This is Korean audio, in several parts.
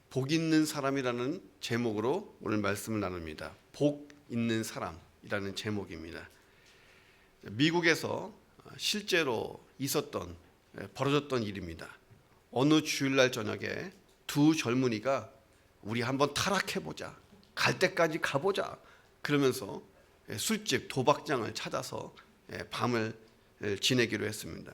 복 있는 사람이라는 제목으로 오늘 말씀을 나눕니다. 복 있는 사람이라는 제목입니다. 미국에서 실제로 벌어졌던 일입니다. 어느 주일날 저녁에 두 젊은이가 우리 한번 타락해보자, 갈 때까지 가보자 그러면서 술집 도박장을 찾아서 밤을 지내기로 했습니다.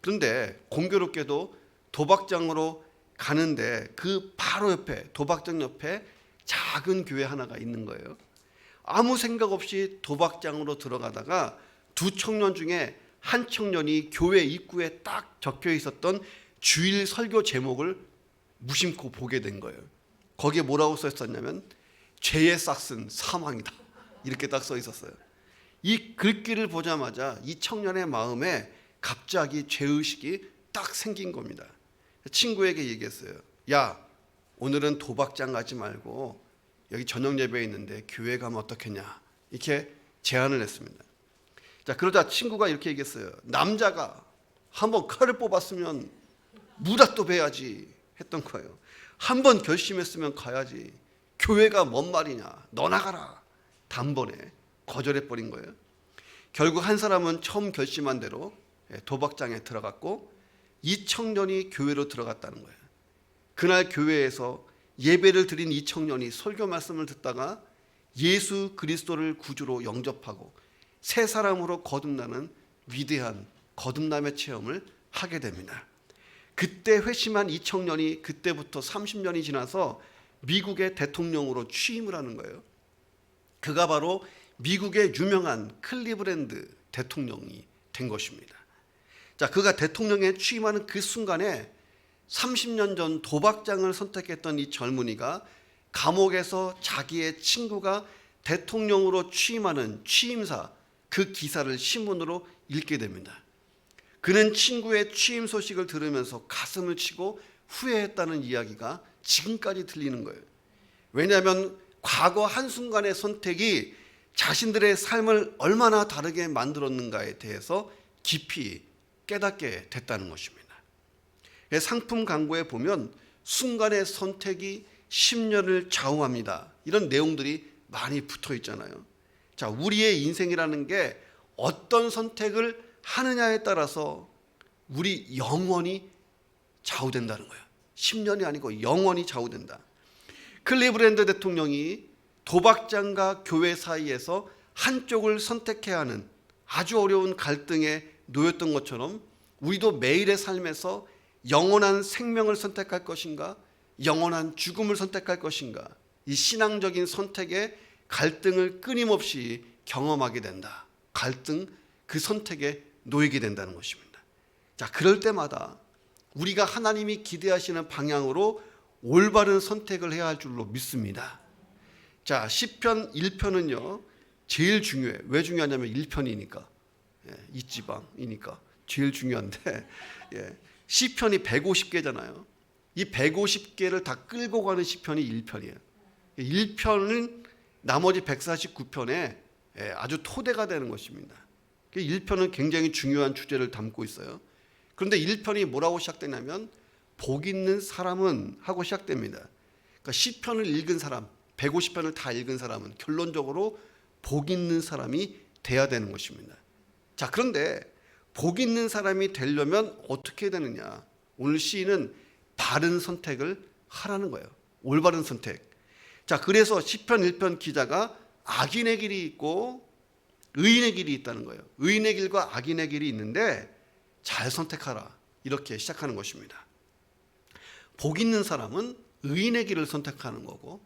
그런데 공교롭게도 도박장으로 가는데 그 바로 옆에, 도박장 옆에 작은 교회 하나가 있는 거예요. 아무 생각 없이 도박장으로 들어가다가 두 청년 중에 한 청년이 교회 입구에 딱 적혀 있었던 주일 설교 제목을 무심코 보게 된 거예요. 거기에 뭐라고 써 있었냐면 죄의 싹은 사망이다, 이렇게 딱 써 있었어요. 이 글귀를 보자마자 이 청년의 마음에 갑자기 죄의식이 딱 생긴 겁니다. 친구에게 얘기했어요. 야, 오늘은 도박장 가지 말고 여기 저녁 예배 있는데 교회 가면 어떻겠냐, 이렇게 제안을 했습니다. 자, 그러자 친구가 이렇게 얘기했어요. 남자가 한번 칼을 뽑았으면 무다또 베야지 했던 거예요. 한번 결심했으면 가야지, 교회가 뭔 말이냐, 너 나가라. 단번에 거절해버린 거예요. 결국 한 사람은 처음 결심한 대로 도박장에 들어갔고 이 청년이 교회로 들어갔다는 거예요. 그날 교회에서 예배를 드린 이 청년이 설교 말씀을 듣다가 예수 그리스도를 구주로 영접하고 새 사람으로 거듭나는 위대한 거듭남의 체험을 하게 됩니다. 그때 회심한 이 청년이 그때부터 30년이 지나서 미국의 대통령으로 취임을 하는 거예요. 그가 바로 미국의 유명한 클리브랜드 대통령이 된 것입니다. 자, 그가 대통령에 취임하는 그 순간에 30년 전 도박장을 선택했던 이 젊은이가 감옥에서 자기의 친구가 대통령으로 취임하는 취임사, 그 기사를 신문으로 읽게 됩니다. 그는 친구의 취임 소식을 들으면서 가슴을 치고 후회했다는 이야기가 지금까지 들리는 거예요. 왜냐하면 과거 한순간의 선택이 자신들의 삶을 얼마나 다르게 만들었는가에 대해서 깊이 깨닫게 됐다는 것입니다. 상품 광고에 보면 순간의 선택이 10년을 좌우합니다, 이런 내용들이 많이 붙어 있잖아요. 자, 우리의 인생이라는 게 어떤 선택을 하느냐에 따라서 우리 영원히 좌우된다는 거예요. 10년이 아니고 영원히 좌우된다. 클리브랜드 대통령이 도박장과 교회 사이에서 한쪽을 선택해야 하는 아주 어려운 갈등에 놓였던 것처럼 우리도 매일의 삶에서 영원한 생명을 선택할 것인가, 영원한 죽음을 선택할 것인가, 이 신앙적인 선택의 갈등을 끊임없이 경험하게 된다. 갈등, 그 선택에 놓이게 된다는 것입니다. 자, 그럴 때마다 우리가 하나님이 기대하시는 방향으로 올바른 선택을 해야 할 줄로 믿습니다. 자, 시편 1편은요 제일 중요해요. 왜 중요하냐면 1편이니까, 이지방이니까 제일 중요한데, 시편이 150개잖아요. 이 150개를 다 끌고 가는 시편이 1편이에요. 1편은 나머지 149편에 아주 토대가 되는 것입니다. 1편은 굉장히 중요한 주제를 담고 있어요. 그런데 1편이 뭐라고 시작되냐면 복 있는 사람은 하고 시작됩니다. 그러니까 시편을 읽은 사람, 150편을 다 읽은 사람은 결론적으로 복 있는 사람이 돼야 되는 것입니다. 자, 그런데 복 있는 사람이 되려면 어떻게 되느냐? 오늘 시인은 바른 선택을 하라는 거예요. 올바른 선택. 자, 그래서 시편 1편 기자가 악인의 길이 있고 의인의 길이 있다는 거예요. 의인의 길과 악인의 길이 있는데 잘 선택하라, 이렇게 시작하는 것입니다. 복 있는 사람은 의인의 길을 선택하는 거고,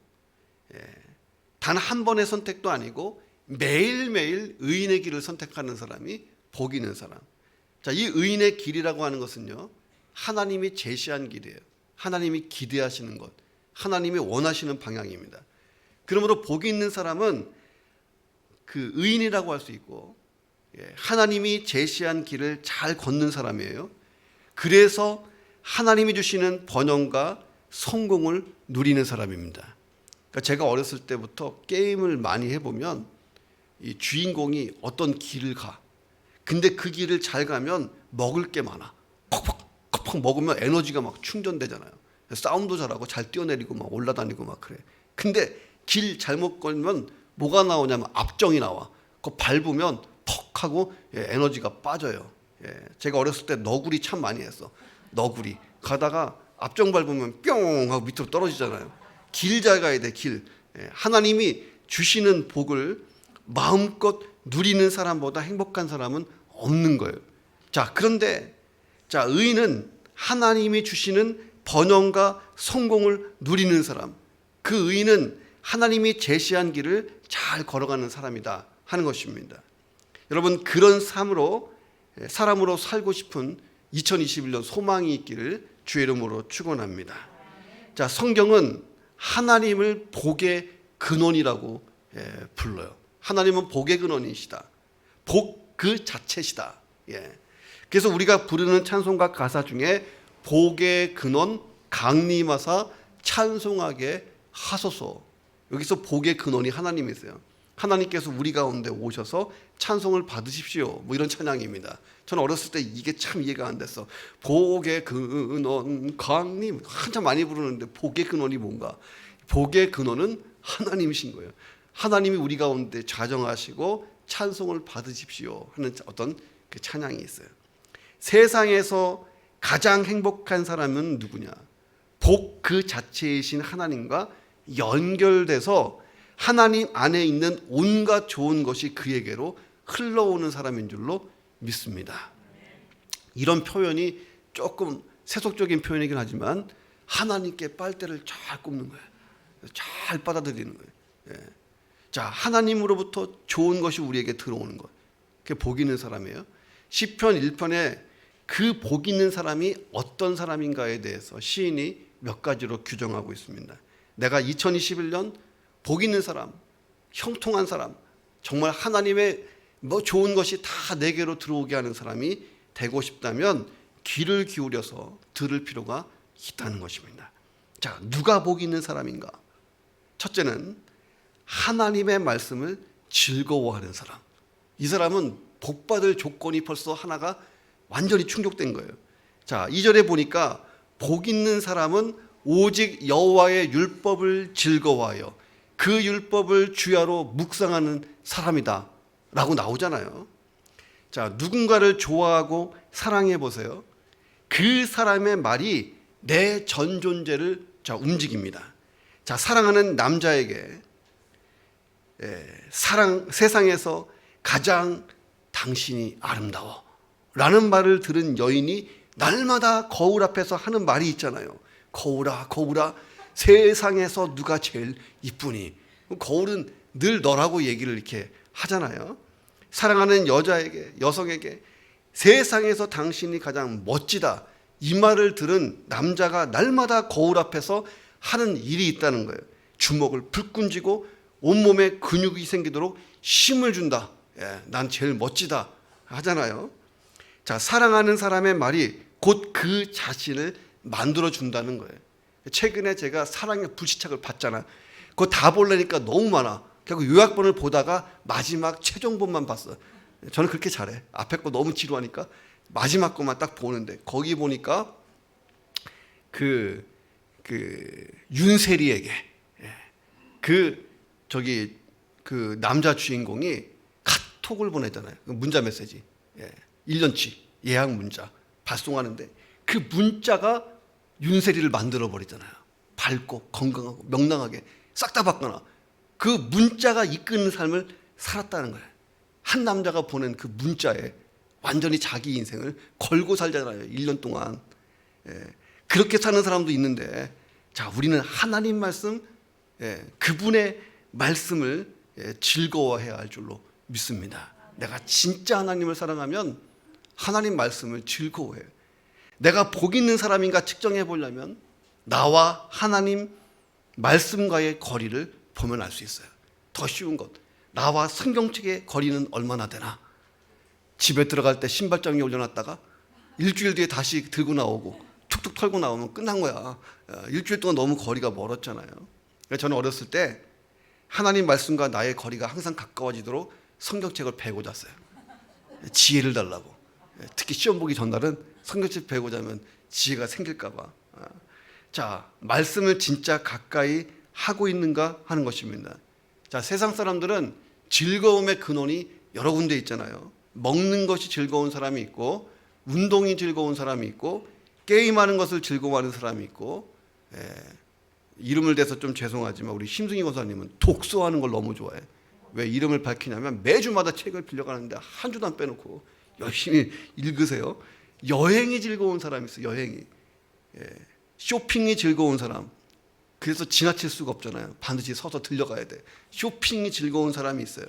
단 한 번의 선택도 아니고 매일매일 의인의 길을 선택하는 사람이 복 있는 사람. 자, 이 의인의 길이라고 하는 것은요 하나님이 제시한 길이에요. 하나님이 기대하시는 것, 하나님이 원하시는 방향입니다. 그러므로 복 있는 사람은 그 의인이라고 할 수 있고, 하나님이 제시한 길을 잘 걷는 사람이에요. 그래서 하나님이 주시는 번영과 성공을 누리는 사람입니다. 그러니까 제가 어렸을 때부터 게임을 많이 해보면 이 주인공이 어떤 길을 가, 근데 그 길을 잘 가면 먹을 게 많아. 콕콕 먹으면 에너지가 막 충전되잖아요. 싸움도 잘하고 잘 뛰어내리고 막 올라다니고 막 그래. 근데 길 잘못 걸면 뭐가 나오냐면 압정이 나와. 그거 밟으면 퍽 하고 에너지가 빠져요. 제가 어렸을 때 너구리 참 많이 했어. 너구리 가다가 압정 밟으면 뿅 하고 밑으로 떨어지잖아요. 길 잘 가야 돼, 길. 하나님이 주시는 복을 마음껏 누리는 사람보다 행복한 사람은 없는 거예요. 자, 그런데 의인은 하나님이 주시는 번영과 성공을 누리는 사람, 그 의인은 하나님이 제시한 길을 잘 걸어가는 사람이다 하는 것입니다. 여러분, 그런 삶으로 사람으로 살고 싶은 2021년 소망이 있기를 주의 이름으로 축원합니다. 자, 성경은 하나님을 복의 근원이라고 불러요. 하나님은 복의 근원이시다. 복 그 자체시다. 그래서 우리가 부르는 찬송가 가사 중에 복의 근원 강림하사 찬송하게 하소서. 여기서 복의 근원이 하나님이세요. 하나님께서 우리 가운데 오셔서 찬송을 받으십시오. 뭐 이런 찬양입니다. 저는 어렸을 때 이게 참 이해가 안 됐어. 복의 근원 강림 한참 많이 부르는데 복의 근원이 뭔가? 복의 근원은 하나님이신 거예요. 하나님이 우리 가운데 좌정하시고 찬송을 받으십시오 하는 어떤 그 찬양이 있어요. 세상에서 가장 행복한 사람은 누구냐? 복 그 자체이신 하나님과 연결돼서 하나님 안에 있는 온갖 좋은 것이 그에게로 흘러오는 사람인 줄로 믿습니다. 이런 표현이 조금 세속적인 표현이긴 하지만 하나님께 빨대를 잘 꼽는 거예요. 잘 받아들이는 거예요. 자, 하나님으로부터 좋은 것이 우리에게 들어오는 것. 그게 복 있는 사람이에요. 시편 1편에 그 복 있는 사람이 어떤 사람인가에 대해서 시인이 몇 가지로 규정하고 있습니다. 내가 2021년 복 있는 사람, 형통한 사람, 정말 하나님의 뭐 좋은 것이 다 내게로 들어오게 하는 사람이 되고 싶다면 귀를 기울여서 들을 필요가 있다는 것입니다. 자, 누가 복 있는 사람인가? 첫째는 하나님의 말씀을 즐거워하는 사람. 이 사람은 복받을 조건이 벌써 하나가 완전히 충족된 거예요. 자, 2절에 보니까 복 있는 사람은 오직 여호와의 율법을 즐거워하여 그 율법을 주야로 묵상하는 사람이다 라고 나오잖아요. 자, 누군가를 좋아하고 사랑해 보세요. 그 사람의 말이 내 전 존재를 움직입니다. 자, 사랑하는 남자에게 세상에서 가장 당신이 아름다워 라는 말을 들은 여인이 날마다 거울 앞에서 하는 말이 있잖아요. 거울아, 거울아, 세상에서 누가 제일 이쁘니? 거울은 늘 너라고 얘기를 이렇게 하잖아요. 사랑하는 여성에게 세상에서 당신이 가장 멋지다 이 말을 들은 남자가 날마다 거울 앞에서 하는 일이 있다는 거예요. 주먹을 불끈 쥐고 온몸에 근육이 생기도록 힘을 준다. 난 제일 멋지다 하잖아요. 자, 사랑하는 사람의 말이 곧 그 자신을 만들어 준다는 거예요. 최근에 제가 사랑의 불시착을 봤잖아. 그거 다 보려니까 너무 많아. 결국 요약본을 보다가 마지막 최종본만 봤어. 저는 그렇게 잘해. 앞에 거 너무 지루하니까 마지막 거만 딱 보는데 거기 보니까 그 윤세리에게 그 남자 주인공이 카톡을 보냈잖아요. 문자 메시지. 1년치 예약 문자 발송하는데 그 문자가 윤세리를 만들어 버리잖아요. 밝고 건강하고 명랑하게 싹 다 바꿔놔. 그 문자가 이끄는 삶을 살았다는 거예요. 한 남자가 보낸 그 문자에 완전히 자기 인생을 걸고 살잖아요. 1년 동안. 그렇게 사는 사람도 있는데, 자, 우리는 하나님 말씀, 그분의 말씀을 즐거워해야 할 줄로 믿습니다. 내가 진짜 하나님을 사랑하면 하나님 말씀을 즐거워해요. 내가 복 있는 사람인가 측정해 보려면 나와 하나님 말씀과의 거리를 보면 알 수 있어요. 더 쉬운 것, 나와 성경책의 거리는 얼마나 되나. 집에 들어갈 때 신발장에 올려놨다가 일주일 뒤에 다시 들고 나오고 툭툭 털고 나오면 끝난 거야. 일주일 동안 너무 거리가 멀었잖아요. 저는 어렸을 때 하나님 말씀과 나의 거리가 항상 가까워지도록 성경책을 베고 잤어요. 지혜를 달라고. 특히 시험 보기 전날은 성경책 베고 자면 지혜가 생길까 봐. 자, 말씀을 진짜 가까이 하고 있는가 하는 것입니다. 자, 세상 사람들은 즐거움의 근원이 여러 군데 있잖아요. 먹는 것이 즐거운 사람이 있고, 운동이 즐거운 사람이 있고, 게임하는 것을 즐거워하는 사람이 있고, 이름을 대서 좀 죄송하지만 우리 심승희 권사님은 독서하는 걸 너무 좋아해. 왜 이름을 밝히냐면 매주마다 책을 빌려가는데 한 주도 안 빼놓고 열심히 읽으세요. 여행이 즐거운 사람이 있어요. 여행이. 쇼핑이 즐거운 사람. 그래서 지나칠 수가 없잖아요. 반드시 서서 들려가야 돼. 쇼핑이 즐거운 사람이 있어요.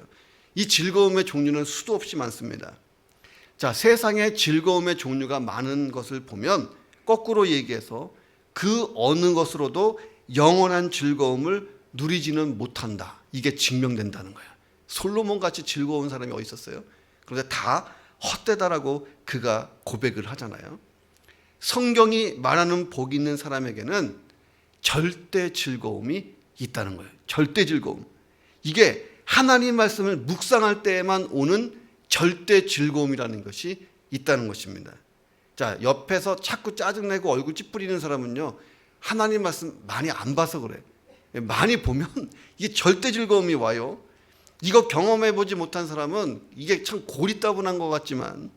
이 즐거움의 종류는 수도 없이 많습니다. 자, 세상에 즐거움의 종류가 많은 것을 보면 거꾸로 얘기해서 그 어느 것으로도 영원한 즐거움을 누리지는 못한다. 이게 증명된다는 거야. 솔로몬 같이 즐거운 사람이 어디 있었어요? 그런데 다 헛되다라고 그가 고백을 하잖아요. 성경이 말하는 복 있는 사람에게는 절대 즐거움이 있다는 거예요. 절대 즐거움. 이게 하나님 말씀을 묵상할 때에만 오는 절대 즐거움이라는 것이 있다는 것입니다. 자, 옆에서 자꾸 짜증내고 얼굴 찌푸리는 사람은요, 하나님 말씀 많이 안 봐서 그래. 많이 보면 이게 절대 즐거움이 와요. 이거 경험해 보지 못한 사람은 이게 참 고리따분한 것 같지만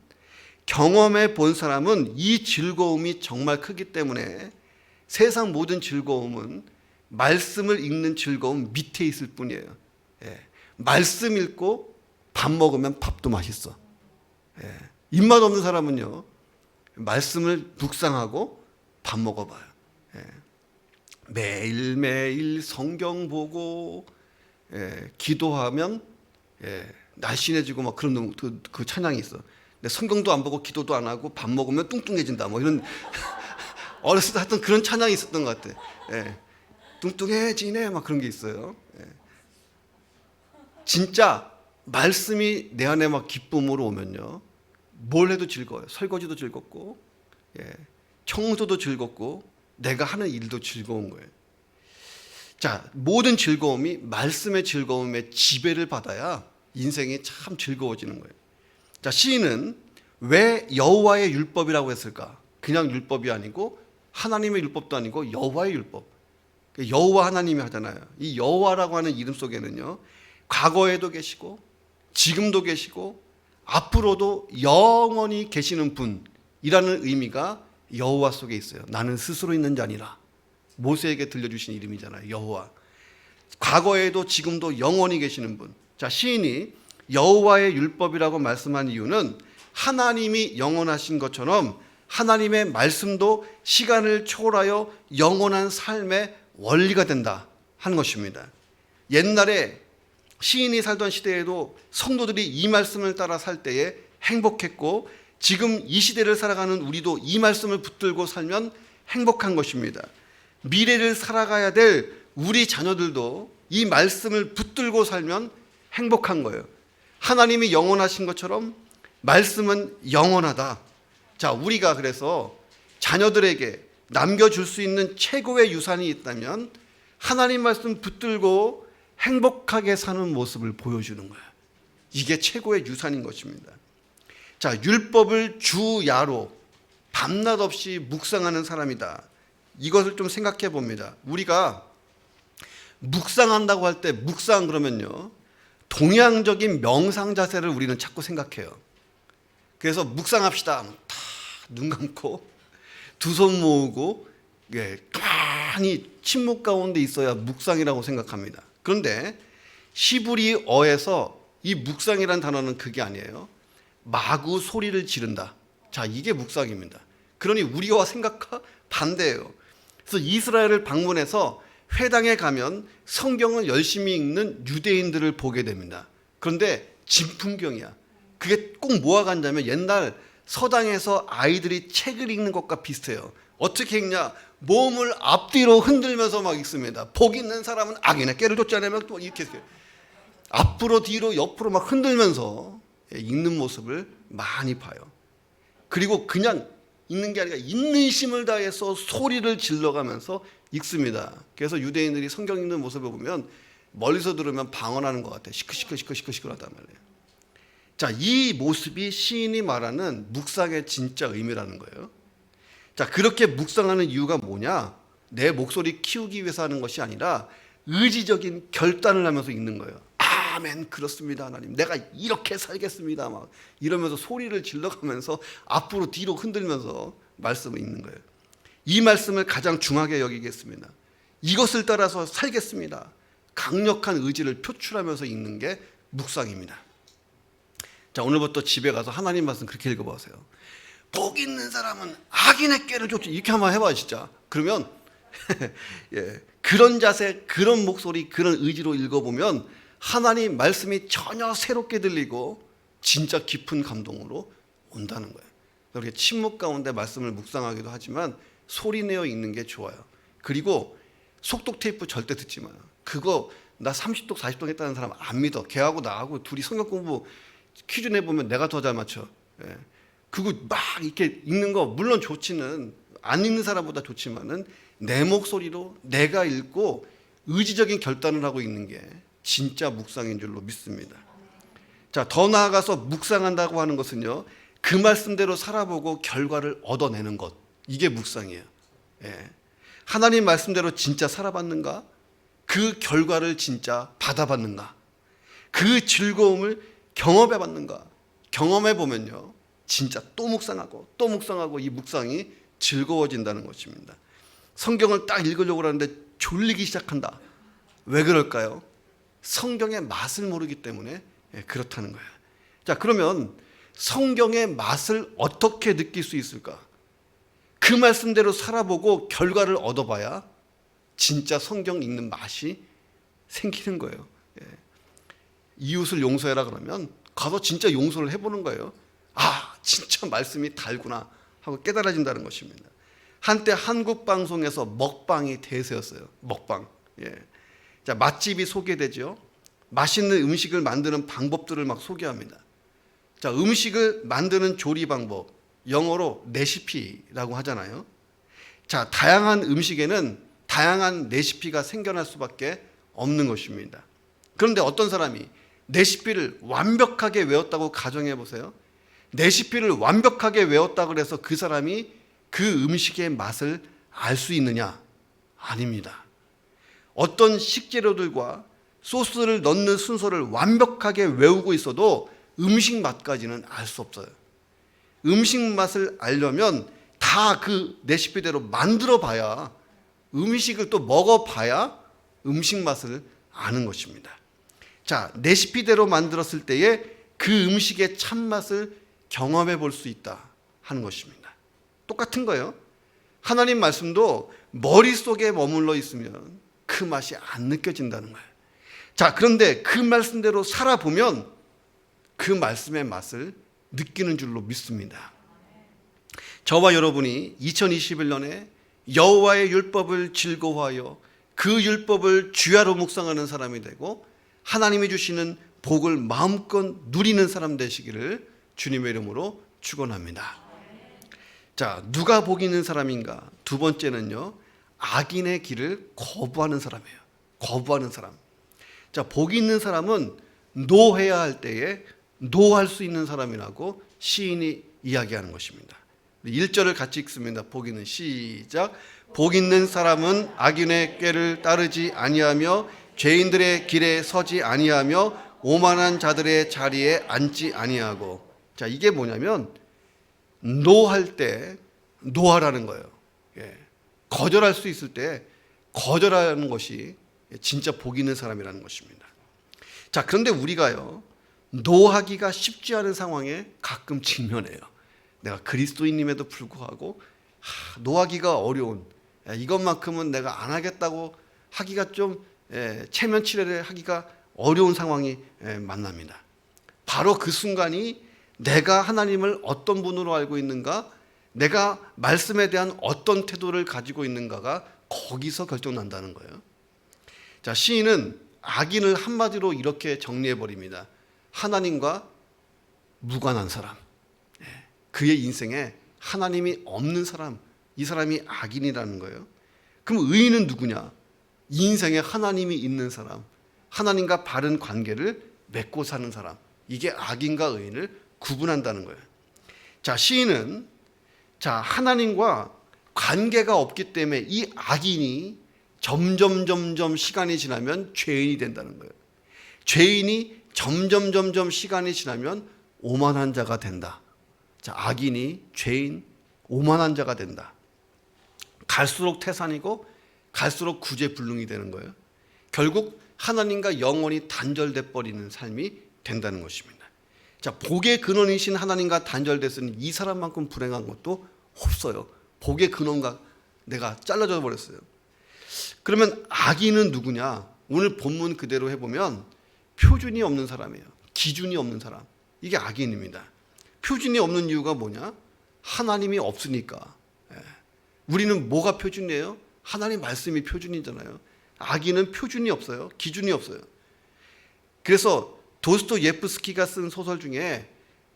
경험해 본 사람은 이 즐거움이 정말 크기 때문에 세상 모든 즐거움은 말씀을 읽는 즐거움 밑에 있을 뿐이에요. 말씀 읽고 밥 먹으면 밥도 맛있어. 입맛 없는 사람은요, 말씀을 묵상하고 밥 먹어봐요. 매일매일 성경 보고 기도하면 날씬해지고 막 그런 그 찬양이 있어. 근데 성경도 안 보고 기도도 안 하고 밥 먹으면 뚱뚱해진다. 뭐 이런 어렸을 때 하여튼 그런 찬양이 있었던 것 같아. 뚱뚱해지네 막 그런 게 있어요. 진짜 말씀이 내 안에 막 기쁨으로 오면요, 뭘 해도 즐거워요. 설거지도 즐겁고, 청소도 즐겁고, 내가 하는 일도 즐거운 거예요. 자, 모든 즐거움이 말씀의 즐거움에 지배를 받아야 인생이 참 즐거워지는 거예요. 자, 시인은 왜 여호와의 율법이라고 했을까? 그냥 율법이 아니고 하나님의 율법도 아니고 여호와의 율법. 여호와 하나님이 하잖아요. 이 여호와라고 하는 이름 속에는요, 과거에도 계시고 지금도 계시고 앞으로도 영원히 계시는 분이라는 의미가 여호와 속에 있어요. 나는 스스로 있는 자 아니라. 모세에게 들려주신 이름이잖아요. 여호와. 과거에도 지금도 영원히 계시는 분. 자, 시인이 여호와의 율법이라고 말씀한 이유는 하나님이 영원하신 것처럼 하나님의 말씀도 시간을 초월하여 영원한 삶의 원리가 된다 하는 것입니다. 옛날에 시인이 살던 시대에도 성도들이 이 말씀을 따라 살 때에 행복했고, 지금 이 시대를 살아가는 우리도 이 말씀을 붙들고 살면 행복한 것입니다. 미래를 살아가야 될 우리 자녀들도 이 말씀을 붙들고 살면 행복한 거예요. 하나님이 영원하신 것처럼 말씀은 영원하다. 자, 우리가 그래서 자녀들에게 남겨줄 수 있는 최고의 유산이 있다면 하나님 말씀 붙들고 행복하게 사는 모습을 보여주는 거예요. 이게 최고의 유산인 것입니다. 자, 율법을 주야로 밤낮 없이 묵상하는 사람이다. 이것을 좀 생각해 봅니다. 우리가 묵상한다고 할 때 묵상 그러면요, 동양적인 명상 자세를 우리는 자꾸 생각해요. 그래서 묵상합시다. 다 눈 감고 두 손 모으고 가만히 침묵 가운데 있어야 묵상이라고 생각합니다. 그런데 히브리어에서 이 묵상이라는 단어는 그게 아니에요. 마구 소리를 지른다. 자, 이게 묵상입니다. 그러니 우리와 생각과 반대예요. 그래서 이스라엘을 방문해서 회당에 가면 성경을 열심히 읽는 유대인들을 보게 됩니다. 그런데 진풍경이야. 그게 꼭 뭐가 간다면 옛날 서당에서 아이들이 책을 읽는 것과 비슷해요. 어떻게 읽냐? 몸을 앞뒤로 흔들면서 막 읽습니다. 복 있는 사람은 악인의 깨를 쫓지 않으면 또 이렇게 앞으로 뒤로 옆으로 막 흔들면서 읽는 모습을 많이 봐요. 그리고 그냥 읽는 게 아니라 인내심을 다해서 소리를 질러가면서 읽습니다. 그래서 유대인들이 성경 읽는 모습을 보면 멀리서 들으면 방언하는 것 같아요. 시끌시끌하단 말이에요. 자, 이 모습이 시인이 말하는 묵상의 진짜 의미라는 거예요. 자, 그렇게 묵상하는 이유가 뭐냐? 내 목소리 키우기 위해서 하는 것이 아니라 의지적인 결단을 하면서 읽는 거예요. 아멘, 그렇습니다 하나님, 내가 이렇게 살겠습니다 막 이러면서 소리를 질러가면서 앞으로 뒤로 흔들면서 말씀을 읽는 거예요. 이 말씀을 가장 중하게 여기겠습니다. 이것을 따라서 살겠습니다. 강력한 의지를 표출하면서 읽는 게 묵상입니다. 자, 오늘부터 집에 가서 하나님 말씀 그렇게 읽어보세요. 복 있는 사람은 악인의 꾀를 쫓지, 이렇게 한번 해봐요 진짜. 그러면 예, 그런 자세, 그런 목소리, 그런 의지로 읽어보면 하나님 말씀이 전혀 새롭게 들리고 진짜 깊은 감동으로 온다는 거예요. 이렇게 침묵 가운데 말씀을 묵상하기도 하지만 소리내어 읽는 게 좋아요. 그리고 속독 테이프 절대 듣지 마요. 그거 나 30독 40독 했다는 사람 안 믿어. 걔하고 나하고 둘이 성경 공부 퀴즈 내보면 내가 더 잘 맞춰. 예. 그거 막 이렇게 읽는 거 물론 좋지는, 안 읽는 사람보다 좋지만은 내 목소리로 내가 읽고 의지적인 결단을 하고 읽는 게 진짜 묵상인 줄로 믿습니다. 자, 더 나아가서 묵상한다고 하는 것은요, 그 말씀대로 살아보고 결과를 얻어내는 것, 이게 묵상이에요. 예. 하나님 말씀대로 진짜 살아봤는가? 그 결과를 진짜 받아봤는가? 그 즐거움을 경험해봤는가? 경험해보면요, 진짜 또 묵상하고 이 묵상이 즐거워진다는 것입니다. 성경을 딱 읽으려고 하는데 졸리기 시작한다. 왜 그럴까요? 성경의 맛을 모르기 때문에 그렇다는 거예요. 자, 그러면 성경의 맛을 어떻게 느낄 수 있을까? 그 말씀대로 살아보고 결과를 얻어봐야 진짜 성경 읽는 맛이 생기는 거예요. 이웃을 용서해라 그러면 가서 진짜 용서를 해보는 거예요. 아, 진짜 말씀이 달구나 하고 깨달아진다는 것입니다. 한때 한국 방송에서 먹방이 대세였어요. 먹방. 예. 자, 맛집이 소개되죠. 맛있는 음식을 만드는 방법들을 막 소개합니다. 자, 음식을 만드는 조리 방법, 영어로 레시피라고 하잖아요. 자, 다양한 음식에는 다양한 레시피가 생겨날 수밖에 없는 것입니다. 그런데 어떤 사람이 레시피를 완벽하게 외웠다고 가정해 보세요. 레시피를 완벽하게 외웠다고 해서 그 사람이 그 음식의 맛을 알 수 있느냐? 아닙니다. 어떤 식재료들과 소스를 넣는 순서를 완벽하게 외우고 있어도 음식 맛까지는 알 수 없어요. 음식 맛을 알려면 다 그 레시피대로 만들어 봐야, 음식을 또 먹어 봐야 음식 맛을 아는 것입니다. 자, 레시피대로 만들었을 때에 그 음식의 참맛을 경험해 볼 수 있다 하는 것입니다. 똑같은 거예요. 하나님 말씀도 머릿속에 머물러 있으면 그 맛이 안 느껴진다는 거예요. 자, 그런데 그 말씀대로 살아보면 그 말씀의 맛을 느끼는 줄로 믿습니다. 저와 여러분이 2021년에 여호와의 율법을 즐거워하여 그 율법을 주야로 묵상하는 사람이 되고 하나님이 주시는 복을 마음껏 누리는 사람 되시기를 주님의 이름으로 축원합니다. 자, 누가 복 있는 사람인가? 두 번째는요, 악인의 길을 거부하는 사람이에요. 거부하는 사람. 자, 복 있는 사람은 노해야 할 때에 노할 수 있는 사람이라고 시인이 이야기하는 것입니다. 1절을 같이 읽습니다. 복 있는, 시작. 복 있는 사람은 악인의 꾀를 따르지 아니하며 죄인들의 길에 서지 아니하며 오만한 자들의 자리에 앉지 아니하고. 자, 이게 뭐냐면 노할 때 노하라는 거예요. 예. 거절할 수 있을 때 거절하는 것이 진짜 복 있는 사람이라는 것입니다. 자, 그런데 우리가요, 노하기가 쉽지 않은 상황에 가끔 직면해요. 내가 그리스도인임에도 불구하고 노하기가 어려운, 이것만큼은 내가 안 하겠다고 하기가 좀 체면치레를 하기가 어려운 상황이 만납니다. 바로 그 순간이 내가 하나님을 어떤 분으로 알고 있는가, 내가 말씀에 대한 어떤 태도를 가지고 있는가가 거기서 결정난다는 거예요. 자, 시인은 악인을 한마디로 이렇게 정리해버립니다. 하나님과 무관한 사람, 그의 인생에 하나님이 없는 사람, 이 사람이 악인이라는 거예요. 그럼 의인은 누구냐? 인생에 하나님이 있는 사람, 하나님과 바른 관계를 맺고 사는 사람, 이게 악인과 의인을 구분한다는 거예요. 자, 시인은 자, 하나님과 관계가 없기 때문에 이 악인이 점점 시간이 지나면 죄인이 된다는 거예요. 죄인이 점점 시간이 지나면 오만한 자가 된다. 자, 악인이 죄인, 오만한 자가 된다. 갈수록 태산이고 갈수록 구제불능이 되는 거예요. 결국 하나님과 영원히 단절돼 버리는 삶이 된다는 것입니다. 자, 복의 근원이신 하나님과 단절됐으니 이 사람만큼 불행한 것도 없어요. 복의 근원과 내가 잘라져 버렸어요. 그러면 악인은 누구냐? 오늘 본문 그대로 해보면 표준이 없는 사람이에요. 기준이 없는 사람. 이게 악인입니다. 표준이 없는 이유가 뭐냐? 하나님이 없으니까. 우리는 뭐가 표준이에요? 하나님 말씀이 표준이잖아요. 악인은 표준이 없어요. 기준이 없어요. 그래서 도스토예프스키가 쓴 소설 중에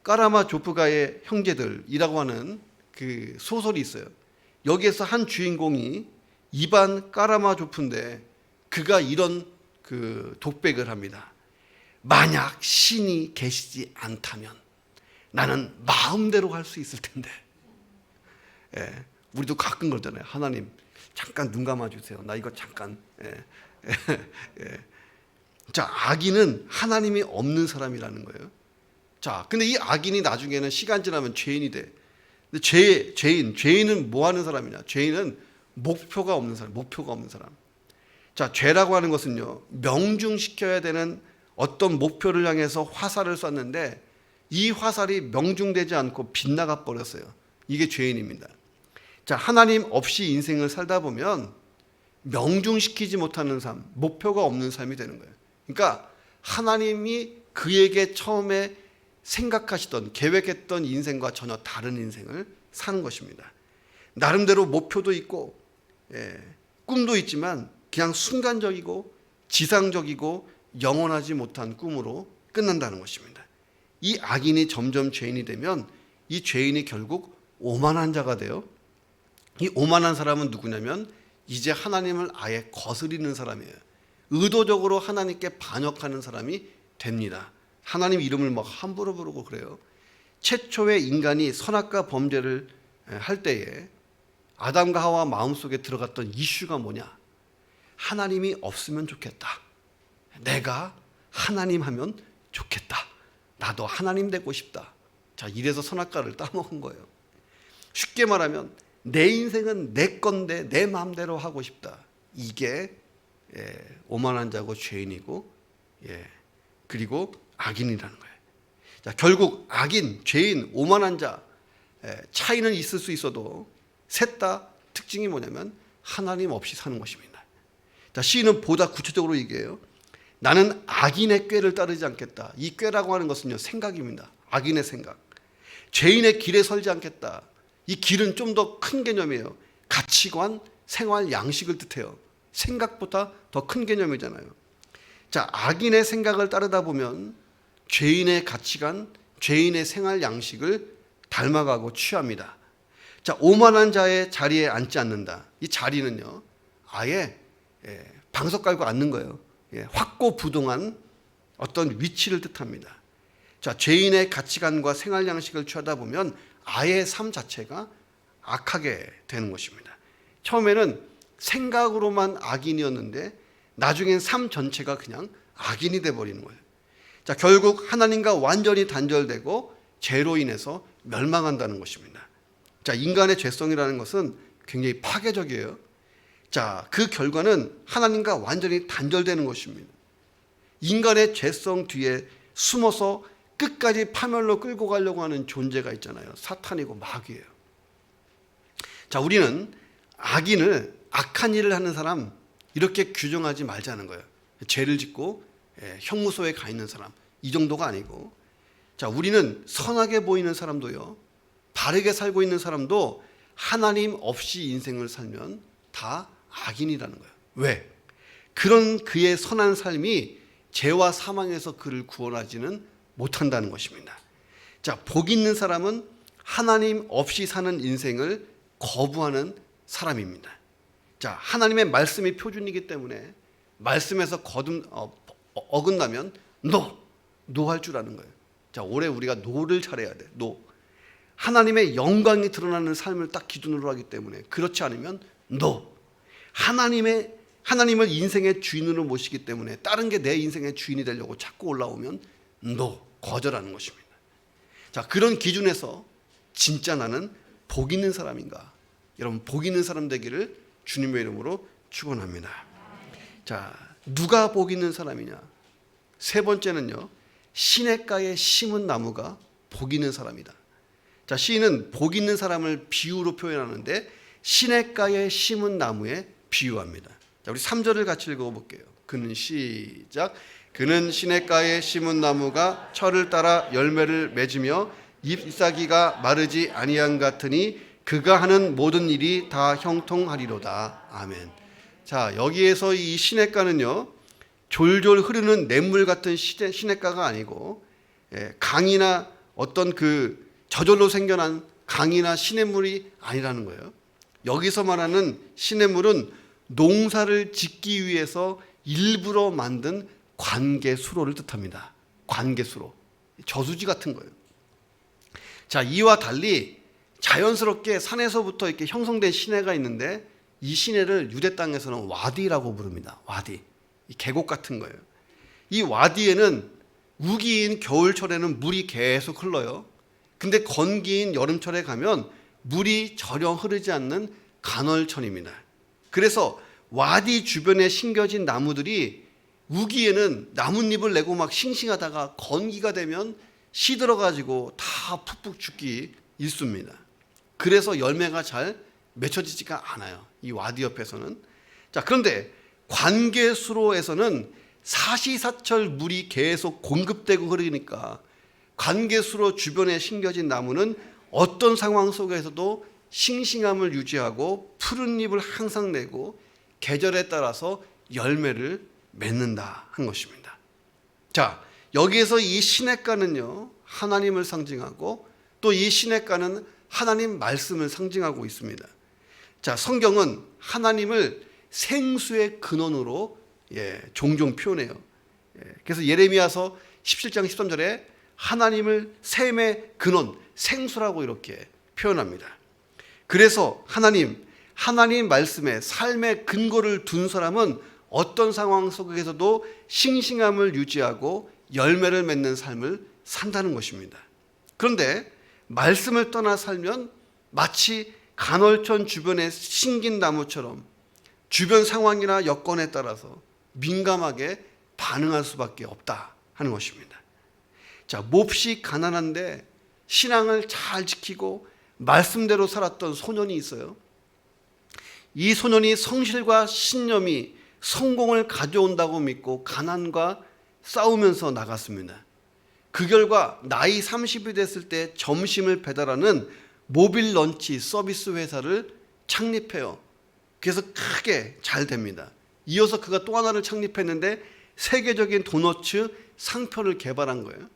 까라마조프가의 형제들이라고 하는 그 소설이 있어요. 여기에서 한 주인공이 이반 까라마조프인데 그가 이런 그 독백을 합니다. 만약 신이 계시지 않다면 나는 마음대로 할 수 있을 텐데. 우리도 가끔 그러잖아요. 하나님 잠깐 눈 감아주세요. 나 이거 잠깐. 자, 악인은 하나님이 없는 사람이라는 거예요. 자, 근데 이 악인이 나중에는 시간 지나면 죄인이 돼. 근데 죄인은 뭐 하는 사람이냐? 죄인은 목표가 없는 사람. 자, 죄라고 하는 것은요, 명중시켜야 되는 어떤 목표를 향해서 화살을 쐈는데 이 화살이 명중되지 않고 빗나가 버렸어요. 이게 죄인입니다. 자, 하나님 없이 인생을 살다 보면 명중시키지 못하는 삶, 목표가 없는 삶이 되는 거예요. 그러니까 하나님이 그에게 처음에 생각하시던, 계획했던 인생과 전혀 다른 인생을 사는 것입니다. 나름대로 목표도 있고 꿈도 있지만 그냥 순간적이고 지상적이고 영원하지 못한 꿈으로 끝난다는 것입니다. 이 악인이 점점 죄인이 되면 이 죄인이 결국 오만한 자가 돼요. 이 오만한 사람은 누구냐면 이제 하나님을 아예 거스리는 사람이에요. 의도적으로 하나님께 반역하는 사람이 됩니다. 하나님 이름을 막 함부로 부르고 그래요. 최초의 인간이 선악과 범죄를 할 때에 아담과 하와 마음속에 들어갔던 이슈가 뭐냐? 하나님이 없으면 좋겠다. 내가 하나님 하면 좋겠다. 나도 하나님 되고 싶다. 자, 이래서 선악과를 따먹은 거예요. 쉽게 말하면 내 인생은 내 건데 내 마음대로 하고 싶다. 이게 오만한 자고 죄인이고 그리고 악인이라는 거예요. 자, 결국 악인, 죄인, 오만한 자 차이는 있을 수 있어도 셋 다 특징이 뭐냐면 하나님 없이 사는 것입니다. 자, 시인은 보다 구체적으로 얘기해요. 나는 악인의 꾀를 따르지 않겠다. 이 꾀라고 하는 것은요, 생각입니다. 악인의 생각. 죄인의 길에 설지 않겠다. 이 길은 좀 더 큰 개념이에요. 가치관, 생활 양식을 뜻해요. 생각보다 더 큰 개념이잖아요. 자, 악인의 생각을 따르다 보면 죄인의 가치관, 죄인의 생활 양식을 닮아가고 취합니다. 자, 오만한 자의 자리에 앉지 않는다. 이 자리는요, 아예 방석 깔고 앉는 거예요. 확고부동한 어떤 위치를 뜻합니다. 자, 죄인의 가치관과 생활 양식을 취하다 보면 아예 삶 자체가 악하게 되는 것입니다. 처음에는 생각으로만 악인이었는데 나중엔 삶 전체가 그냥 악인이 돼버리는 거예요. 자, 결국 하나님과 완전히 단절되고 죄로 인해서 멸망한다는 것입니다. 자, 인간의 죄성이라는 것은 굉장히 파괴적이에요. 자, 그 결과는 하나님과 완전히 단절되는 것입니다. 인간의 죄성 뒤에 숨어서 끝까지 파멸로 끌고 가려고 하는 존재가 있잖아요. 사탄이고 마귀예요. 자, 우리는 악인을, 악한 일을 하는 사람 이렇게 규정하지 말자는 거예요. 죄를 짓고 형무소에 가 있는 사람, 이 정도가 아니고, 자, 우리는 선하게 보이는 사람도요, 바르게 살고 있는 사람도 하나님 없이 인생을 살면 다 악인이라는 거예요. 왜? 그런 그의 선한 삶이 죄와 사망에서 그를 구원하지는 못한다는 것입니다. 자, 복 있는 사람은 하나님 없이 사는 인생을 거부하는 사람입니다. 자, 하나님의 말씀이 표준이기 때문에 말씀에서 어긋나면 노 할 줄 아는 거예요. 자, 올해 우리가 노를 잘해야 돼. 노. 하나님의 영광이 드러나는 삶을 딱 기준으로 하기 때문에, 그렇지 않으면 NO. 하나님을 인생의 주인으로 모시기 때문에 다른 게 내 인생의 주인이 되려고 자꾸 올라오면 NO, 거절하는 것입니다. 자, 그런 기준에서 진짜 나는 복 있는 사람인가? 여러분, 복 있는 사람 되기를 주님의 이름으로 축원합니다. 자, 누가 복 있는 사람이냐? 세 번째는요, 시냇가에 심은 나무가 복 있는 사람이다. 자, 시인은 복 있는 사람을 비유로 표현하는데 시냇가에 심은 나무에 비유합니다. 자, 우리 3절을 같이 읽어볼게요. 그는 시작. 그는 시냇가에 심은 나무가 철을 따라 열매를 맺으며 잎사귀가 마르지 아니한 같으니 그가 하는 모든 일이 다 형통하리로다. 아멘. 자, 여기에서 이 시냇가는요, 졸졸 흐르는 냇물 같은 시냇가가 아니고 강이나 어떤 그 저절로 생겨난 강이나 시냇물이 아니라는 거예요. 여기서 말하는 시냇물은 농사를 짓기 위해서 일부러 만든 관계수로를 뜻합니다. 관계수로, 저수지 같은 거예요. 자, 이와 달리 자연스럽게 산에서부터 이렇게 형성된 시내가 있는데 이 시내를 유대 땅에서는 와디라고 부릅니다. 와디, 이 계곡 같은 거예요. 이 와디에는 우기인 겨울철에는 물이 계속 흘러요. 근데 건기인 여름철에 가면 물이 전혀 흐르지 않는 간헐천입니다. 그래서 와디 주변에 심겨진 나무들이 우기에는 나뭇잎을 내고 막 싱싱하다가 건기가 되면 시들어가지고 다 푹푹 죽기 일쑤입니다. 그래서 열매가 잘 맺혀지지가 않아요, 이 와디 옆에서는. 자, 그런데 관계수로에서는 사시사철 물이 계속 공급되고 흐르니까 관계수로 주변에 심겨진 나무는 어떤 상황 속에서도 싱싱함을 유지하고 푸른 잎을 항상 내고 계절에 따라서 열매를 맺는다 한 것입니다. 자, 여기에서 이 시냇가는요, 하나님을 상징하고 또 이 시냇가는 하나님 말씀을 상징하고 있습니다. 자, 성경은 하나님을 생수의 근원으로 종종 표현해요. 그래서 예레미야서 17장 13절에 하나님을 샘의 근원, 생수라고 이렇게 표현합니다. 그래서 하나님 말씀에 삶의 근거를 둔 사람은 어떤 상황 속에서도 싱싱함을 유지하고 열매를 맺는 삶을 산다는 것입니다. 그런데 말씀을 떠나 살면 마치 간헐천 주변에 심긴 나무처럼 주변 상황이나 여건에 따라서 민감하게 반응할 수밖에 없다 하는 것입니다. 자, 몹시 가난한데 신앙을 잘 지키고 말씀대로 살았던 소년이 있어요. 이 소년이 성실과 신념이 성공을 가져온다고 믿고 가난과 싸우면서 나갔습니다. 그 결과 나이 30이 됐을 때 점심을 배달하는 모빌 런치 서비스 회사를 창립해요. 그래서 크게 잘 됩니다. 이어서 그가 또 하나를 창립했는데 세계적인 도너츠 상표를 개발한 거예요.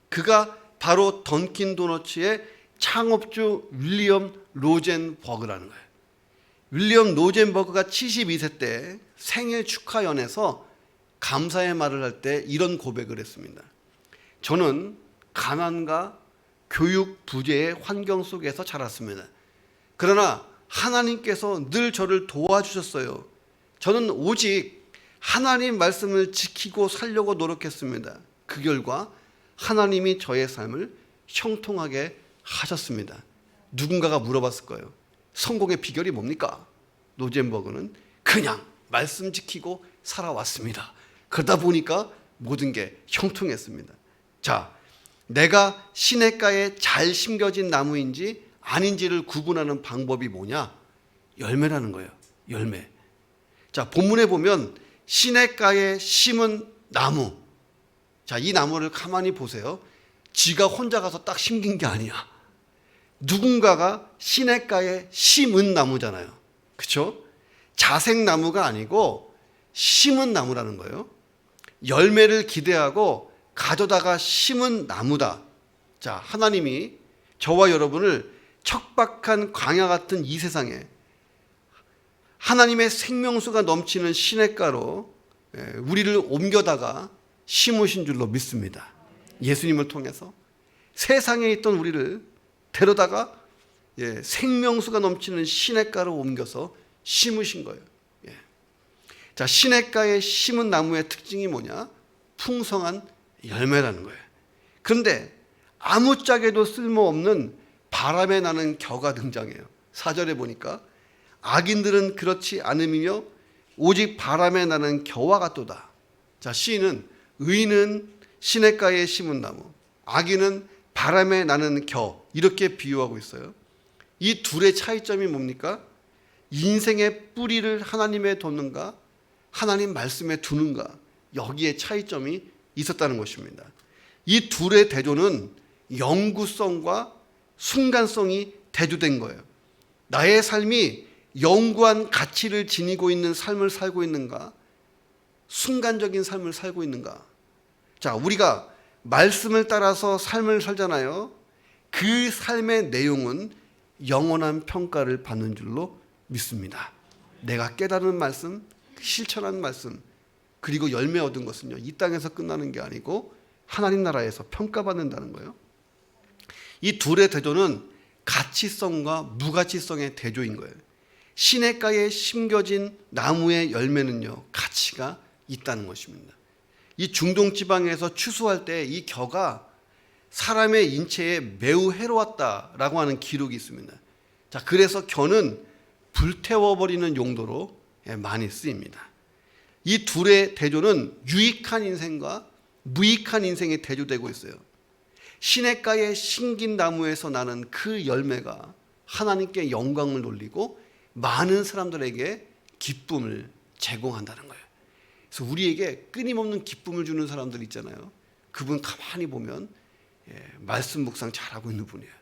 그가 바로 던킨 도너츠의 창업주 윌리엄 로젠버그라는 거예요. 윌리엄 로젠버그가 72세 때 생일 축하연에서 감사의 말을 할 때 이런 고백을 했습니다. 저는 가난과 교육 부재의 환경 속에서 자랐습니다. 그러나 하나님께서 늘 저를 도와주셨어요. 저는 오직 하나님 말씀을 지키고 살려고 노력했습니다. 그 결과 하나님이 저의 삶을 형통하게 하셨습니다. 누군가가 물어봤을 거예요. 성공의 비결이 뭡니까? 로젠버그는 그냥 말씀 지키고 살아왔습니다. 그러다 보니까 모든 게 형통했습니다. 자, 내가 시냇가에 잘 심겨진 나무인지 아닌지를 구분하는 방법이 뭐냐? 열매라는 거예요. 열매. 자, 본문에 보면 시냇가에 심은 나무. 자, 이 나무를 가만히 보세요. 지가 혼자 가서 딱 심긴 게 아니야. 누군가가 시냇가에 심은 나무잖아요. 그렇죠? 자생나무가 아니고 심은 나무라는 거예요. 열매를 기대하고 가져다가 심은 나무다. 자, 하나님이 저와 여러분을 척박한 광야 같은 이 세상에 하나님의 생명수가 넘치는 시냇가로 우리를 옮겨다가 심으신 줄로 믿습니다. 예수님을 통해서 세상에 있던 우리를 데려다가 생명수가 넘치는 시냇가로 옮겨서 심으신 거예요. 자, 시냇가에 심은 나무의 특징이 뭐냐? 풍성한 열매라는 거예요. 그런데 아무짝에도 쓸모없는 바람에 나는 겨가 등장해요. 4절에 보니까 악인들은 그렇지 않음이며 오직 바람에 나는 겨와 같도다. 자, 시인은 의인은 시냇가에 심은 나무, 악인은 바람에 나는 겨, 이렇게 비유하고 있어요. 이 둘의 차이점이 뭡니까? 인생의 뿌리를 하나님에 뒀는가, 하나님 말씀에 두는가, 여기에 차이점이 있었다는 것입니다. 이 둘의 대조는 영구성과 순간성이 대조된 거예요. 나의 삶이 영구한 가치를 지니고 있는 삶을 살고 있는가, 순간적인 삶을 살고 있는가. 자, 우리가 말씀을 따라서 삶을 살잖아요. 그 삶의 내용은 영원한 평가를 받는 줄로 믿습니다. 내가 깨달은 말씀, 실천한 말씀, 그리고 열매 얻은 것은요, 이 땅에서 끝나는 게 아니고 하나님 나라에서 평가받는다는 거예요. 이 둘의 대조는 가치성과 무가치성의 대조인 거예요. 시냇가에 심겨진 나무의 열매는요, 가치가 있다는 것입니다. 이 중동 지방에서 추수할 때 이 겨가 사람의 인체에 매우 해로웠다라고 하는 기록이 있습니다. 자, 그래서 겨는 불태워버리는 용도로 많이 쓰입니다. 이 둘의 대조는 유익한 인생과 무익한 인생이 대조되고 있어요. 시냇가에 심긴 나무에서 나는 그 열매가 하나님께 영광을 돌리고 많은 사람들에게 기쁨을 제공한다는 거예요. 그래서 우리에게 끊임없는 기쁨을 주는 사람들 있잖아요. 그분 가만히 보면 말씀 묵상 잘하고 있는 분이에요.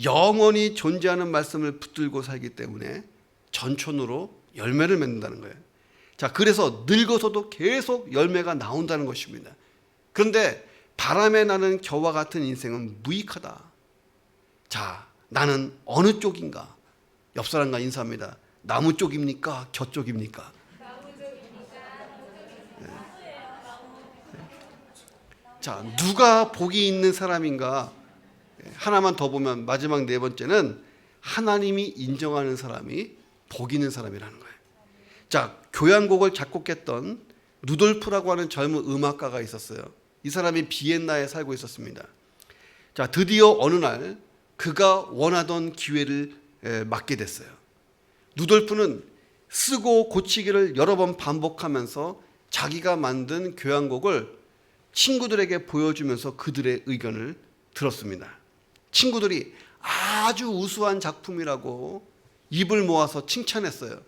영원히 존재하는 말씀을 붙들고 살기 때문에 전천후로 열매를 맺는다는 거예요. 자, 그래서 늙어서도 계속 열매가 나온다는 것입니다. 그런데 바람에 나는 겨와 같은 인생은 무익하다. 자, 나는 어느 쪽인가? 옆 사람과 인사합니다. 나무 쪽입니까? 겨 쪽입니까? 자, 누가 복이 있는 사람인가? 하나만 더 보면 마지막 네 번째는 하나님이 인정하는 사람이 복 있는 사람이라는 거예요. 자, 교향곡을 작곡했던 누돌프라고 하는 젊은 음악가가 있었어요. 이 사람이 비엔나에 살고 있었습니다. 자, 드디어 어느 날 그가 원하던 기회를 맞게 됐어요. 누돌프는 쓰고 고치기를 여러 번 반복하면서 자기가 만든 교향곡을 친구들에게 보여주면서 그들의 의견을 들었습니다. 친구들이 아주 우수한 작품이라고 입을 모아서 칭찬했어요.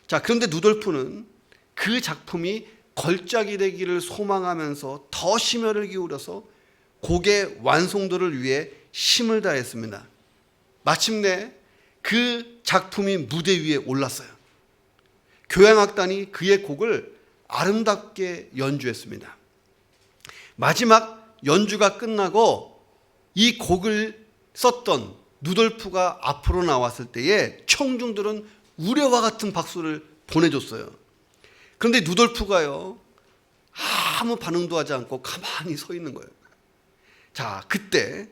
자, 그런데 누돌프는 그 작품이 걸작이 되기를 소망하면서 더 심혈을 기울여서 곡의 완성도를 위해 힘을 다했습니다. 마침내 그 작품이 무대 위에 올랐어요. 교향악단이 그의 곡을 아름답게 연주했습니다. 마지막 연주가 끝나고 이 곡을 썼던 누돌프가 앞으로 나왔을 때에 청중들은 우려와 같은 박수를 보내줬어요. 그런데 누돌프가요, 아무 반응도 하지 않고 가만히 서 있는 거예요. 자, 그때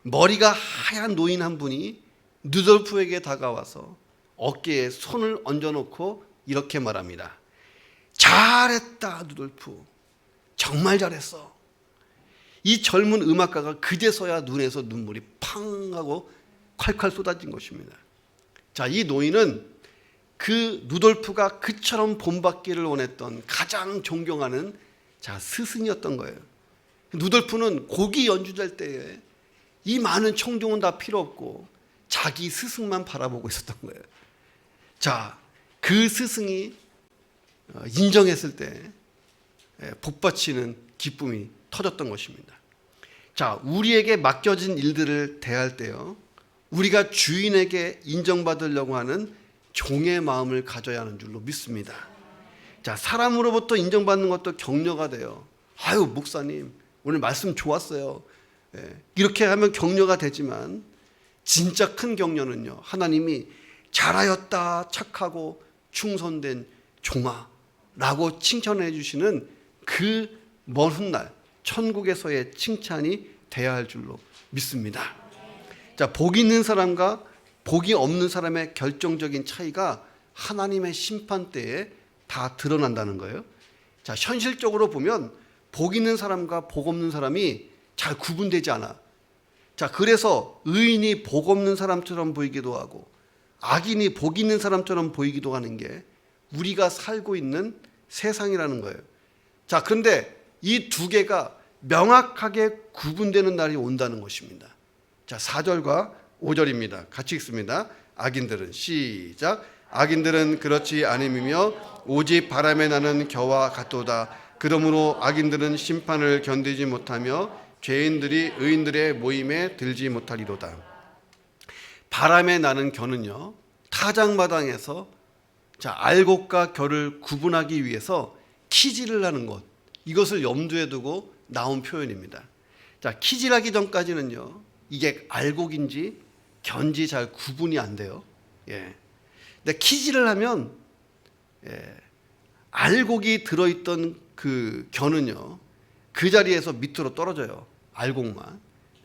머리가 하얀 노인 한 분이 누돌프에게 다가와서 어깨에 손을 얹어놓고 이렇게 말합니다. 잘했다, 누돌프. 정말 잘했어. 이 젊은 음악가가 그제서야 눈에서 눈물이 팡 하고 콸콸 쏟아진 것입니다. 자, 이 노인은 그 누돌프가 그처럼 본받기를 원했던 가장 존경하는 스승이었던 거예요. 누돌프는 곡이 연주될 때에 이 많은 청중은 다 필요 없고 자기 스승만 바라보고 있었던 거예요. 자, 그 스승이 인정했을 때 복받치는 기쁨이 터졌던 것입니다. 자, 우리에게 맡겨진 일들을 대할 때요, 우리가 주인에게 인정받으려고 하는 종의 마음을 가져야 하는 줄로 믿습니다. 자, 사람으로부터 인정받는 것도 격려가 돼요. 아유, 목사님 오늘 말씀 좋았어요. 이렇게 하면 격려가 되지만 진짜 큰 격려는요, 하나님이 잘하였다, 착하고 충성된 종아 라고 칭찬해 주시는 그 먼 훗날 천국에서의 칭찬이 돼야 할 줄로 믿습니다. 자, 복 있는 사람과 복이 없는 사람의 결정적인 차이가 하나님의 심판 때에 다 드러난다는 거예요. 자, 현실적으로 보면 복 있는 사람과 복 없는 사람이 잘 구분되지 않아. 자, 그래서 의인이 복 없는 사람처럼 보이기도 하고 악인이 복 있는 사람처럼 보이기도 하는 게 우리가 살고 있는 세상이라는 거예요. 자, 그런데 이 두 개가 명확하게 구분되는 날이 온다는 것입니다. 자, 4절과 5절입니다. 같이 읽습니다. 악인들은 시작. 악인들은 그렇지 않음이며 오직 바람에 나는 겨와 같도다. 그러므로 악인들은 심판을 견디지 못하며 죄인들이 의인들의 모임에 들지 못하리로다. 바람에 나는 겨는요, 타작마당에서 자, 알곡과 겨를 구분하기 위해서 키질을 하는 것, 이것을 염두에 두고 나온 표현입니다. 자, 키질하기 전까지는요, 이게 알곡인지 견지 잘 구분이 안 돼요. 예. 근데 키질을 하면 알곡이 들어있던 그 겨는요, 그 자리에서 밑으로 떨어져요. 알곡만.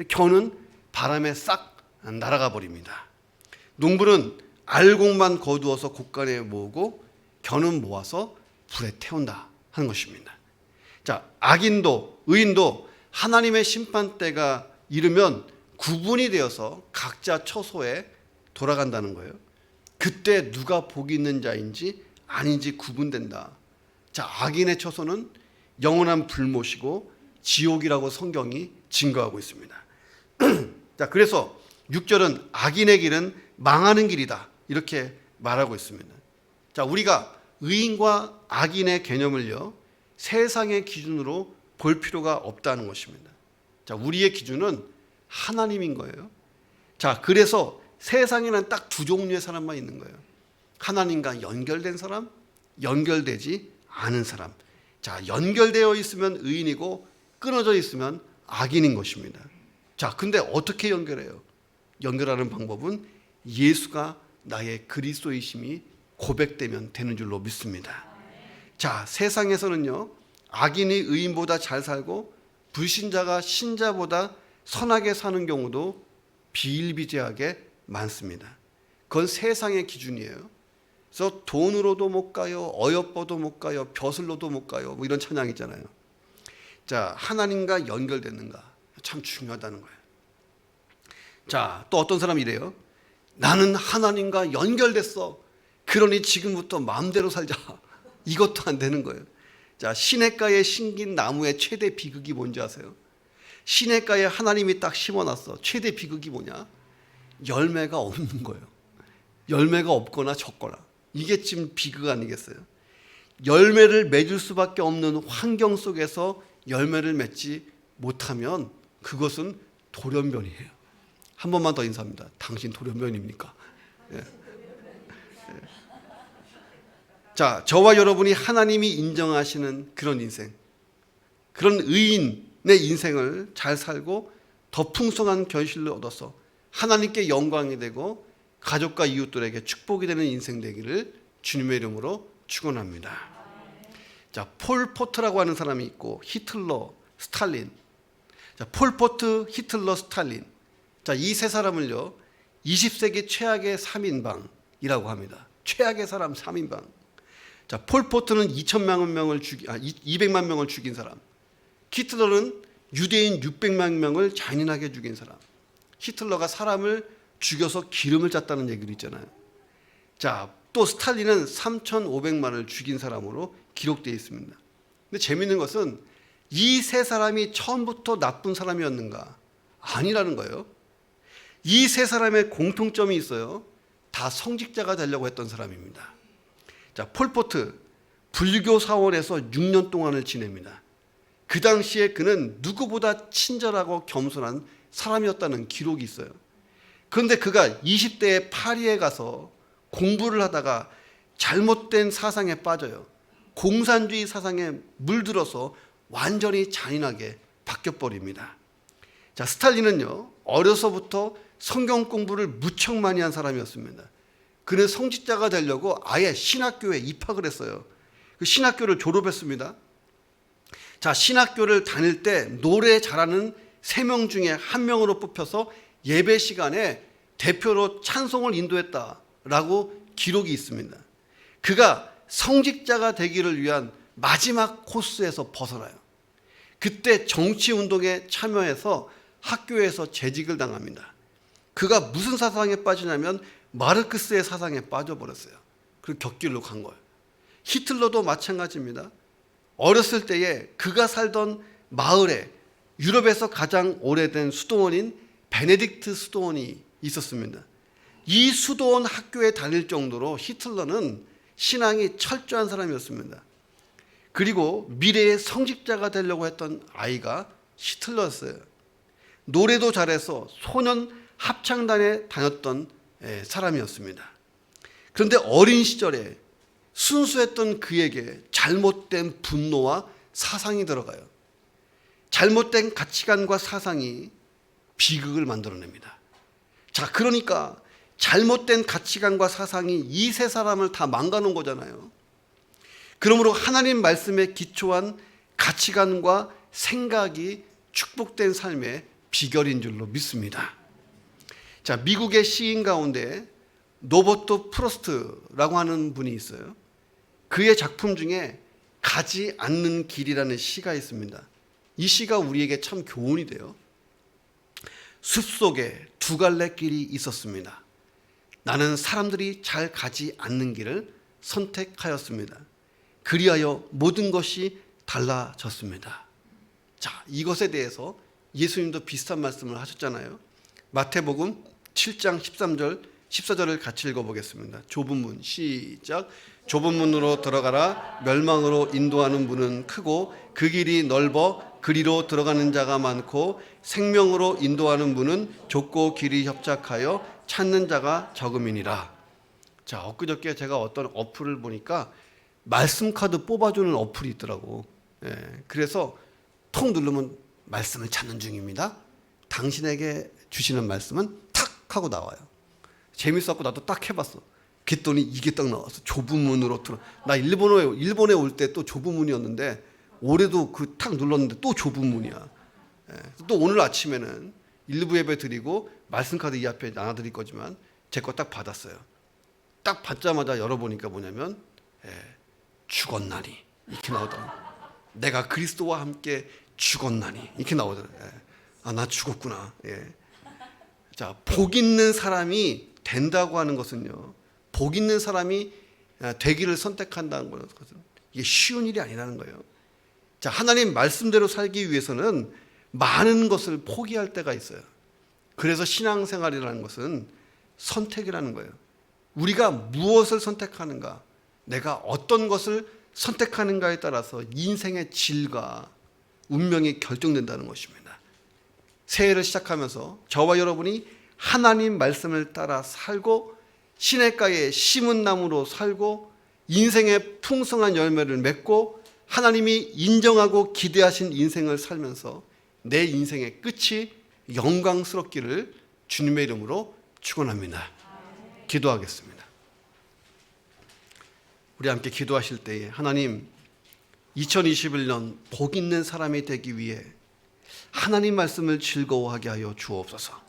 겨는 바람에 싹 날아가 버립니다. 농부는 알곡만 거두어서 곳간에 모으고 겨는 모아서 불에 태운다 하는 것입니다. 자, 악인도 의인도 하나님의 심판 때가 이르면 구분이 되어서 각자 처소에 돌아간다는 거예요. 그때 누가 복이 있는 자인지 아닌지 구분된다. 자, 악인의 처소는 영원한 불못이고 지옥이라고 성경이 증거하고 있습니다. 자, 그래서 6절은 악인의 길은 망하는 길이다 이렇게 말하고 있습니다. 자, 우리가 의인과 악인의 개념을요, 세상의 기준으로 볼 필요가 없다는 것입니다. 자, 우리의 기준은 하나님인 거예요. 자, 그래서 세상에는 딱 두 종류의 사람만 있는 거예요. 하나님과 연결된 사람, 연결되지 않은 사람. 자, 연결되어 있으면 의인이고 끊어져 있으면 악인인 것입니다. 자, 근데 어떻게 연결해요? 연결하는 방법은 예수가 나의 그리스도이심이 고백되면 되는 줄로 믿습니다. 자, 세상에서는요, 악인이 의인보다 잘 살고 불신자가 신자보다 선하게 사는 경우도 비일비재하게 많습니다. 그건 세상의 기준이에요. 그래서 돈으로도 못 가요, 어여뻐도 못 가요, 벼슬로도 못 가요, 뭐 이런 찬양 있잖아요. 자, 하나님과 연결되는가 참 중요하다는 거예요. 자, 또 어떤 사람이 이래요. 나는 하나님과 연결됐어. 그러니 지금부터 마음대로 살자. 이것도 안 되는 거예요. 자, 시냇가에 심긴 나무의 최대 비극이 뭔지 아세요? 시냇가에 하나님이 딱 심어놨어. 최대 비극이 뭐냐? 열매가 없는 거예요. 열매가 없거나 적거나. 이게 지금 비극 아니겠어요? 열매를 맺을 수밖에 없는 환경 속에서 열매를 맺지 못하면 그것은 돌연변이에요. 한 번만 더 인사합니다. 당신 돌연변입니까? 예. 자, 저와 여러분이 하나님이 인정하시는 그런 인생, 그런 의인의 인생을 잘 살고 더 풍성한 결실을 얻어서 하나님께 영광이 되고 가족과 이웃들에게 축복이 되는 인생 되기를 주님의 이름으로 축원합니다. 자, 폴 포트라고 하는 사람이 있고 히틀러, 스탈린. 자, 폴 포트, 히틀러, 스탈린. 자, 이 세 사람을요, 20세기 최악의 3인방이라고 합니다. 최악의 사람 3인방. 자, 폴 포트는 200만 명을 죽인 사람. 히틀러는 유대인 600만 명을 잔인하게 죽인 사람. 히틀러가 사람을 죽여서 기름을 짰다는 얘기도 있잖아요. 자, 또 스탈린은 3,500만을 죽인 사람으로 기록되어 있습니다. 근데 재미있는 것은 이 세 사람이 처음부터 나쁜 사람이었는가? 아니라는 거예요. 이 세 사람의 공통점이 있어요. 다 성직자가 되려고 했던 사람입니다. 자, 폴포트 불교 사원에서 6년 동안을 지냅니다. 그 당시에 그는 누구보다 친절하고 겸손한 사람이었다는 기록이 있어요. 그런데 그가 20대에 파리에 가서 공부를 하다가 잘못된 사상에 빠져요. 공산주의 사상에 물들어서 완전히 잔인하게 바뀌어버립니다. 자, 스탈린은요, 어려서부터 성경 공부를 무척 많이 한 사람이었습니다. 그는 성직자가 되려고 아예 신학교에 입학을 했어요. 그 신학교를 졸업했습니다. 자, 신학교를 다닐 때 노래 잘하는 3명 중에 1명으로 뽑혀서 예배 시간에 대표로 찬송을 인도했다라고 기록이 있습니다. 그가 성직자가 되기를 위한 마지막 코스에서 벗어나요. 그때 정치운동에 참여해서 학교에서 재직을 당합니다. 그가 무슨 사상에 빠지냐면 마르크스의 사상에 빠져버렸어요. 그리고 격길로 간 거예요. 히틀러도 마찬가지입니다. 어렸을 때에 그가 살던 마을에 유럽에서 가장 오래된 수도원인 베네딕트 수도원이 있었습니다. 이 수도원 학교에 다닐 정도로 히틀러는 신앙이 철저한 사람이었습니다. 그리고 미래의 성직자가 되려고 했던 아이가 히틀러였어요. 노래도 잘해서 소년 합창단에 다녔던 사람이었습니다. 그런데 어린 시절에 순수했던 그에게 잘못된 분노와 사상이 들어가요. 잘못된 가치관과 사상이 비극을 만들어냅니다. 자, 그러니까 잘못된 가치관과 사상이 이 세 사람을 다 망가놓은 거잖아요. 그러므로 하나님 말씀에 기초한 가치관과 생각이 축복된 삶의 비결인 줄로 믿습니다. 자, 미국의 시인 가운데 노버트 프로스트라고 하는 분이 있어요. 그의 작품 중에 가지 않는 길이라는 시가 있습니다. 이 시가 우리에게 참 교훈이 돼요. 숲속에 두 갈래 길이 있었습니다. 나는 사람들이 잘 가지 않는 길을 선택하였습니다. 그리하여 모든 것이 달라졌습니다. 자, 이것에 대해서 예수님도 비슷한 말씀을 하셨잖아요. 마태복음 7장 13절 14절을 같이 읽어보겠습니다. 좁은 문 시작. 좁은 문으로 들어가라. 멸망으로 인도하는 문은 크고 그 길이 넓어 그리로 들어가는 자가 많고 생명으로 인도하는 문은 좁고 길이 협착하여 찾는 자가 적음이니라. 자, 엊그저께 제가 어떤 어플을 보니까 말씀 카드 뽑아주는 어플이 있더라고. 그래서 톡 누르면 말씀을 찾는 중입니다. 당신에게 주시는 말씀은 탁 하고 나와요. 재밌었고 나도 딱 해봤어. 그랬더니 이게 딱 나왔어. 좁은 문으로 들어. 나 일본에 올 때 또 좁은 문이었는데 올해도 그 탁 눌렀는데 또 좁은 문이야. 또 오늘 아침에는 일부 예배 드리고 말씀 카드 이 앞에 나눠드릴 거지만 제 거 딱 받았어요. 딱 받자마자 열어보니까 뭐냐면 죽었나니 이렇게 나오더라고요. 내가 그리스도와 함께 죽었나니 이렇게 나오더라고요. 아, 나 죽었구나. 자, 복 있는 사람이 된다고 하는 것은요, 복 있는 사람이 되기를 선택한다는 것은 이게 쉬운 일이 아니라는 거예요. 자, 하나님 말씀대로 살기 위해서는 많은 것을 포기할 때가 있어요. 그래서 신앙생활이라는 것은 선택이라는 거예요. 우리가 무엇을 선택하는가, 내가 어떤 것을 선택하는가에 따라서 인생의 질과 운명이 결정된다는 것입니다. 새해를 시작하면서 저와 여러분이 하나님 말씀을 따라 살고 시냇가에 심은 나무로 살고 인생의 풍성한 열매를 맺고 하나님이 인정하고 기대하신 인생을 살면서 내 인생의 끝이 영광스럽기를 주님의 이름으로 축원합니다. 기도하겠습니다. 우리 함께 기도하실 때에 하나님, 2021년 복 있는 사람이 되기 위해 하나님 말씀을 즐거워하게 하여 주옵소서.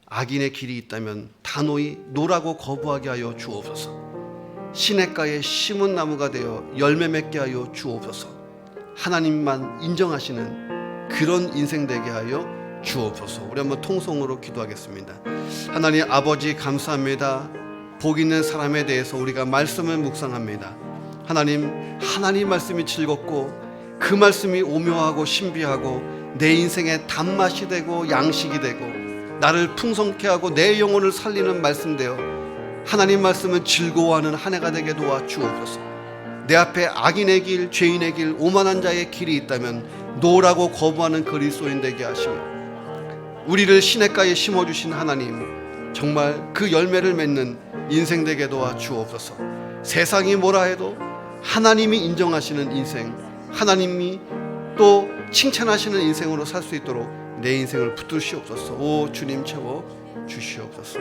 악인의 길이 있다면 단호히 노라고 거부하게 하여 주옵소서. 시냇가에 심은 나무가 되어 열매 맺게 하여 주옵소서. 하나님만 인정하시는 그런 인생 되게 하여 주옵소서. 우리 한번 통성으로 기도하겠습니다. 하나님 아버지, 감사합니다. 복 있는 사람에 대해서 우리가 말씀을 묵상합니다. 하나님 말씀이 즐겁고 그 말씀이 오묘하고 신비하고 내 인생의 단맛이 되고 양식이 되고 나를 풍성케 하고 내 영혼을 살리는 말씀 되어 하나님 말씀을 즐거워하는 한 해가 되게 도와 주옵소서. 내 앞에 악인의 길, 죄인의 길, 오만한 자의 길이 있다면 노라고 거부하는 그리스도인 되게 하시며 우리를 시냇가에 심어주신 하나님, 정말 그 열매를 맺는 인생 되게 도와 주옵소서. 세상이 뭐라 해도 하나님이 인정하시는 인생, 하나님이 또 칭찬하시는 인생으로 살 수 있도록 내 인생을 붙드시옵소서. 오 주님 채워 주시옵소서.